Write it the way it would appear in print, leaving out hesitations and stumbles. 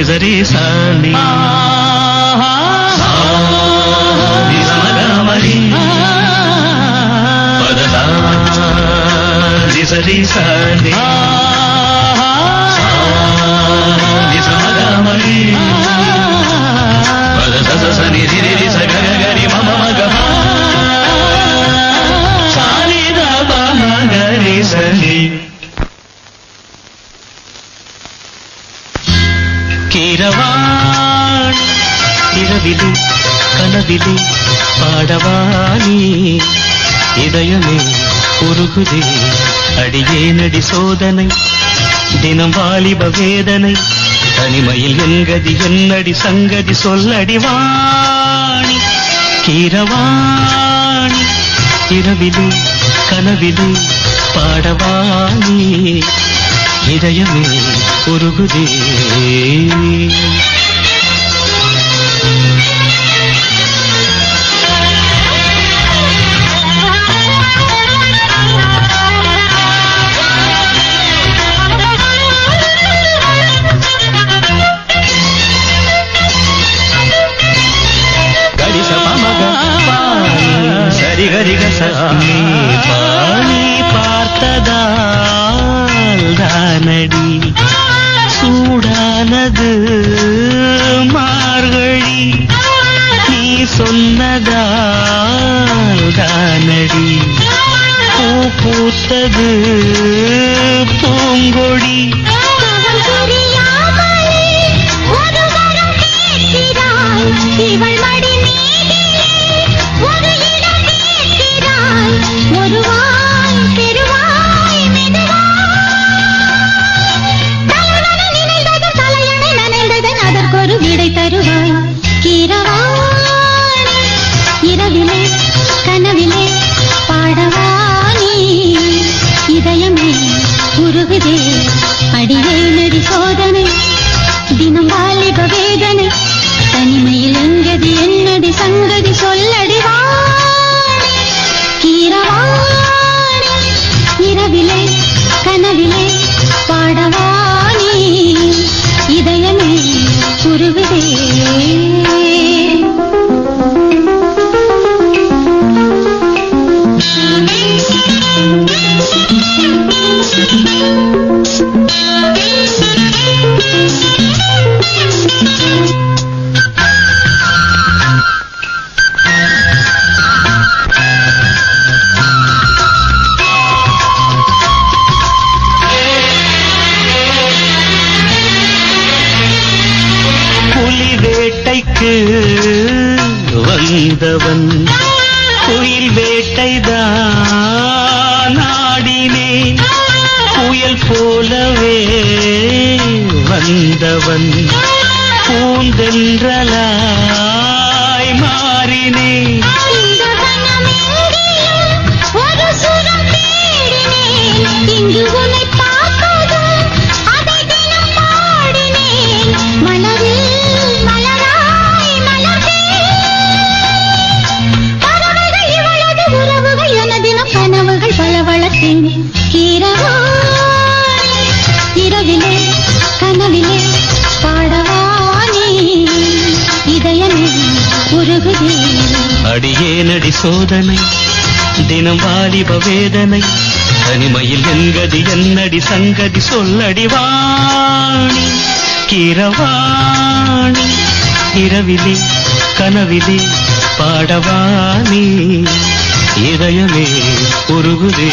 నిజరి సాని నిజమగమరి పదదా నిజరి సాని నిజమగమరి పదదా సని రిరి సగగరి మమ మగ సాని దబ మగరి సని கீரவான் இரவிலே கனவிலே பாடவானி இதயமே உருகுதே அடியேனடி சோதனை தினம் வாலிப வேதனை தனிமையில் என்கதி என்னடி சங்கதி சொல்லடி வாணி கீரவாணி இரவிலே கனவிலே பாடவானி இதயமே உருகுதே கடிச பமக சரி கரிக நீ பாணி பார்த்ததால் தானடி சூடானது மார்கழி நீ சொன்னதால் தானடி பூ பூத்தது பூங்கொடி விடை தருவாய் கீரவாணி இரவிலே கனவிலே பாடவானி இதயமே உருகுதே அடியேனடி சோதனை தினம் வாலிப வேதனை தனிமையில் எங்கதி என்னடி சங்கதி சொல்லடி வாணி கீரவாணி இரவிலே கனவிலே பாடவானி இதயமே உருகுதே வந்தவன் குயில் வேட்டைதான் ஆடினே புயல் போலவே வந்தவன் பூந்தென்றலாய் மாறினே இரவிலே கனவிலே பாடவானி இதயமே உருகுதே அடியேனடி சோதனை தினம் வாலிப வேதனை தனிமையில் என்கதி என்னடி சங்கதி சொல்லடி வாணி கீரவாணி இரவிலே கனவிலே பாடவானி இதயமே உருகுதே